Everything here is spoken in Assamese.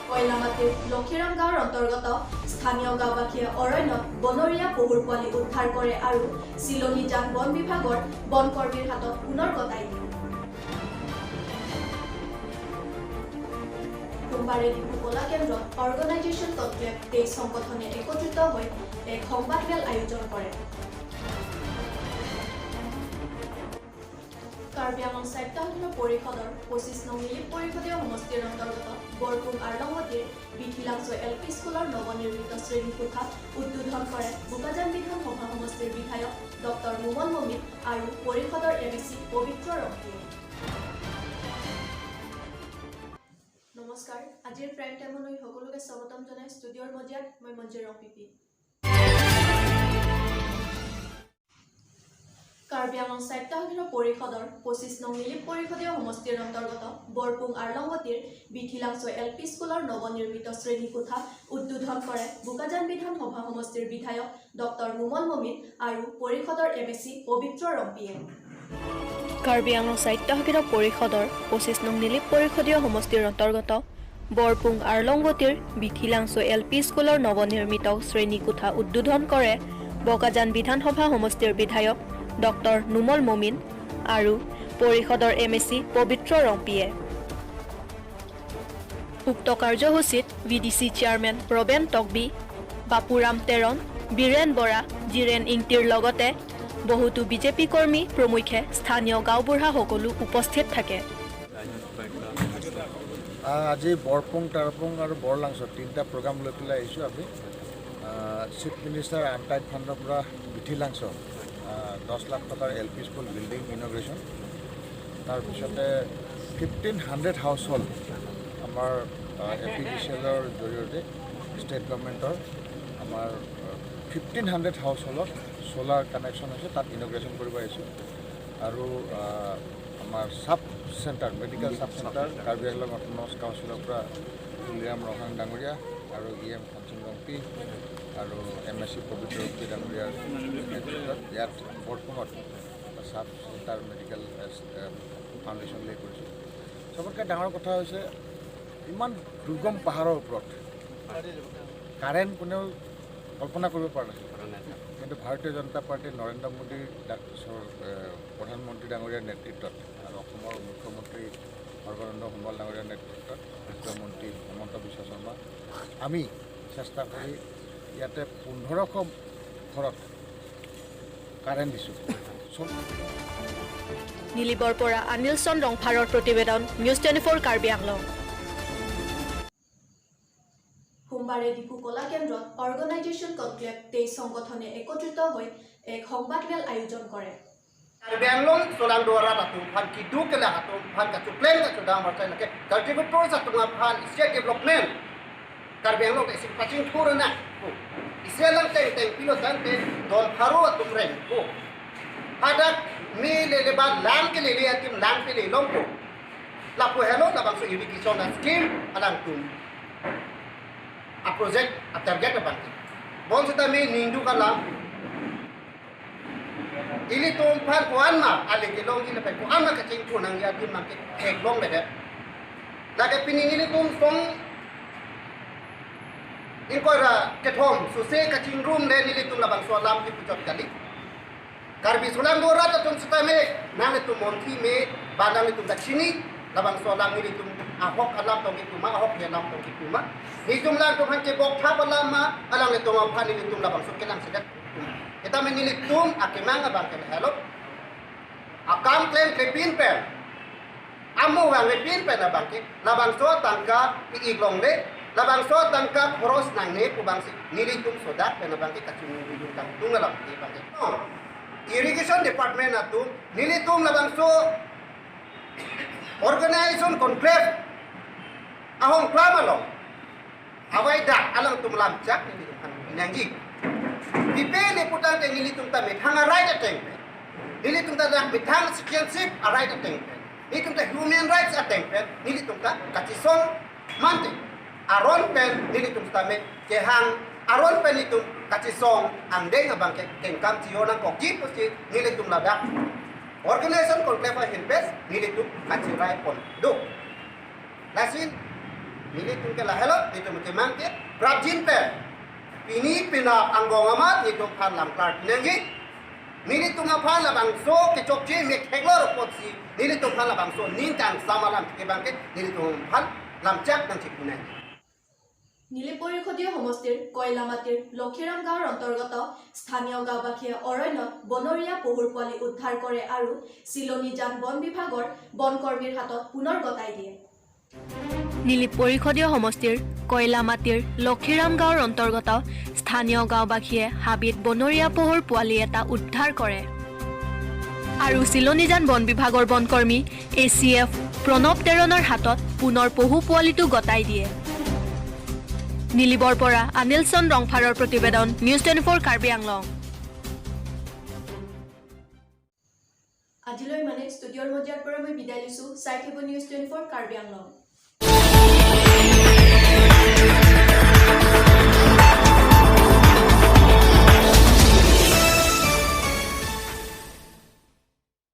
কয়লামাটিৰ লক্ষীৰাম গাঁৱৰ অন্তৰ্গত স্থানীয় গাঁওবাসীয়ে অৰণ্যত বনৰীয়া পহুৰ পোৱালি উদ্ধাৰ কৰে আৰু চিলনী জান বন বিভাগৰ বনকৰ্মীৰ হাতত পুনৰ গতাই দিয়ে। সোমবাৰে ডিব্ৰু কলা কেন্দ্ৰত অৰ্গেনাইজেশ্যন কনক্লেভ 23 সংগঠনে একত্ৰিত হৈ এক সংবাদমেল আয়োজন কৰে। কাৰ্বি আংলং সাহিত্য সদন পৰিষদৰ 25 নং মিলিত পৰিষদীয় সমষ্টিৰ অন্তৰ্গত বৰপুং আৰলংগতীৰ বিথিলাংছ LP স্কুলৰ নৱনিৰ্মিত শ্ৰেণীকোঠা উদ্বোধন কৰে বোকাজান বিধানসভা সমষ্টিৰ বিধায়ক ডক্টৰ মুমন মমিন আৰু পৰিষদৰ MSC পবিত্ৰ ৰক্তিয়ে। নমস্কাৰ, আজিৰ প্ৰাইম টাইমলৈ সকলোকে স্বাগতম জনাই ষ্টুডিঅ'ৰ মজিয়াত মই মঞ্জু ৰংপিপি। কাৰ্বি আংলং সাহিত্য সদন পৰিষদৰ 25 নং মিলিত পৰিষদীয় সমষ্টিৰ অন্তৰ্গত বৰপুং আৰলংগতীৰ বিথিলাংছ LP স্কুলৰ নৱনিৰ্মিত শ্ৰেণীকোঠা উদ্বোধন কৰে বোকাজান বিধানসভা সমষ্টিৰ বিধায়ক ডক্টৰ মুমন মমিন আৰু পৰিষদৰ MSC পবিত্ৰ ৰম্পিয়ে। কাৰ্বি আংলং সাহিত্য সদন পৰিষদৰ 25 নং মিলিত পৰিষদীয় সমষ্টিৰ অন্তৰ্গত বৰপুং আৰলংগতীৰ বিথিলাংছ LP স্কুলৰ নৱনিৰ্মিত শ্ৰেণীকোঠা উদ্বোধন কৰে বোকাজান বিধানসভা সমষ্টিৰ বিধায়ক ডক্টৰ নুমল মমিন আৰু পৰিষদৰ MSC পবিত্ৰ ৰম্পিয়ে। উক্ত কাৰ্যসূচীত VDC চেয়াৰমেন প্ৰবেন টকবি, বাপুৰাম তেৰণ, বীৰেন বৰা, জিৰেন ইংটিৰ লগতে বহুতো বিজেপি কৰ্মী প্ৰমুখ্যে স্থানীয় গাঁওবুঢ়া সকলো উপস্থিত থাকে। আজি বৰপুং টাৰপুং আৰু বৰলাংছত তিনিটা প্ৰগ্ৰাম লৈ পেলাই আহিছোঁ। আমি চিফ মিনিষ্টাৰ আনটাইড ফাণ্ডৰ পৰা বিথিলাংছ 10 লাখ টকাৰ LP স্কুল বিল্ডিং ইনগ্ৰেশ্যন, তাৰপিছতে 1500 হাউচ হোল্ড আমাৰ APDCLৰ জৰিয়তে ষ্টেট গভৰ্ণমেণ্টৰ আমাৰ 1500 হাউচ হোল্ডত সোলাৰ কানেকশ্যন হৈছে, তাত ইনগ্ৰেশ্যন কৰিব আহিছোঁ। আৰু আমাৰ sub centre medical sub centre Karbi Anglong autonomous কাউন্সিলৰ পৰা তুলিৰাম ৰহাং ডাঙৰীয়া আৰু EM কাঞ্চন ৰংপি আৰু MSC পবিত্ৰ ৰংপি ডাঙৰীয়াৰ নেতৃত্বত ইয়াত বৰপুঙত চাব চেণ্টাৰ মেডিকেল ফাউণ্ডেশ্যন লৈ কৰিছোঁ। চবতকৈ ডাঙৰ কথা হৈছে ইমান দুৰ্গম পাহাৰৰ ওপৰত কাৰেণ্ট কোনেও কল্পনা কৰিব পৰা নাছিল, কিন্তু ভাৰতীয় জনতা পাৰ্টীৰ নৰেন্দ্ৰ মোদীৰ প্ৰধানমন্ত্ৰী ডাঙৰীয়াৰ নেতৃত্বত আৰু অসমৰ মুখ্যমন্ত্ৰী সৰ্বানন্দ সোণোৱাল ডাঙৰীয়াৰ নেতৃত্বত মুখ্যমন্ত্ৰী হিমন্ত বিশ্ব শৰ্মা আমি চেষ্টা কৰি ইয়াতে 1500 ঘৰত কাৰেণ্ট দিছোঁ। নীলিবৰ পৰা অনিল চন্দ্ৰ ৰংফাৰৰ প্ৰতিবেদন নিউজ 24 কাৰ্বি আংলং। সোমবাৰে ডিব্ৰু কলা কেন্দ্ৰত অৰ্গেনাইজেশ্যন কনক্লেভ 23 সংগঠনে একত্ৰিত হৈ এক সংবাদমেল আয়োজন কৰে। কাৰ্বি আংলং সোলাং দৰা তাতো ফান কিদু কেলা হাতো ফান কাটো প্লেন কাটো দাম বাৰচাই লাগে কাল্টিভেটৰ সাতুঙা ফান state development Karbi Anglong AC পাচিং থুরনা ko iselang teng pilo tante don haru atum ren ko hadak mi le ba lang ke le atim lang pe le long ko la po hello la bang so irrigation scheme alang tum a project a target bang bon sa mi nindu kala ili tum phan ko an ma ale ke long ile pe ko an ma ka ching ko nang ya dim ma ke ek long le de la ke pinin ili tum song Ingkora ketom suse kacing room le nilitum labang solam di pujat kali. Karbi sulam dora tatum sutame nang itu monti me badang itu dakshini labang solam nilitum ahok alam tong itu ma ahok ya lam tong itu ma. Nitum lang tu hanke bok thap alam ma alang itu ma phan nilitum labang so kelang sedat. Kita menilitum akimang abang kel hello. Akam claim kepin pen. Amu wang kepin pen abang ke labang so tangka iiglong le labang so tangka poros nang ne kubang si nilitum sodak penabang kita cuma nilitum tang tungalam di bangke. Irrigation department atu nilitum labang so organization conclave ahong klamalong awai dak alang tum lamcak nilitum nangi dipele putang teng nilitum ta met hanga right ateng nilitum ta dak bithang citizenship a right ateng nilitum ta human rights ateng nilitum ta kacisong mante aron pen nilitum stame kehang aron pen itu kacisong angde ngabang kengkam cionang kokji pasti nilitum ladak organization conclave hinpes nilitum kacirai pon do lasin Nili tungke lahelo itu mungkin mangke prabjin pe. Pini pinap anggong amat itu pan lam klar pinengi. Nili tunga pan la bangso ke chokje me kheglor potsi. Nili tung pan la bangso ningkang samalam ke bangke nili tung pan lam chak nang chikunai. নীলি পৰিষদীয় সমষ্টিৰ কয়লামাটিৰ লক্ষীৰাম গাঁৱৰ অন্তৰ্গত স্থানীয় গাঁওবাসীয়ে অৰণ্যত বনৰীয়া পহুৰ পোৱালি উদ্ধাৰ কৰে আৰু চিলনীজান বন বিভাগৰ বনকৰ্মীৰ হাতত পুনৰ গতাই দিয়ে। নীলি পৰিষদীয় সমষ্টিৰ কয়লামাটিৰ লক্ষীৰাম গাঁৱৰ অন্তৰ্গত স্থানীয় গাঁওবাসীয়ে হাবিত বনৰীয়া পহুৰ পোৱালি এটা উদ্ধাৰ কৰে আৰু চিলনীজান বন বিভাগৰ বনকৰ্মী ACF প্ৰণৱ তেৰণৰ হাতত পুনৰ পহু পোৱালিটো গতাই দিয়ে। নীলিবৰ পৰা অনিলচন ৰংফাৰৰ প্ৰতিবেদন নিউজ 24 কাৰ্বি আংলং। আজিলৈ মানে ষ্টুডিঅ'ৰ মজিয়াৰ পৰা মই বিদায় লৈছোঁ। চাই থাকিব নিউজ 24 কাৰ্বি আংলং।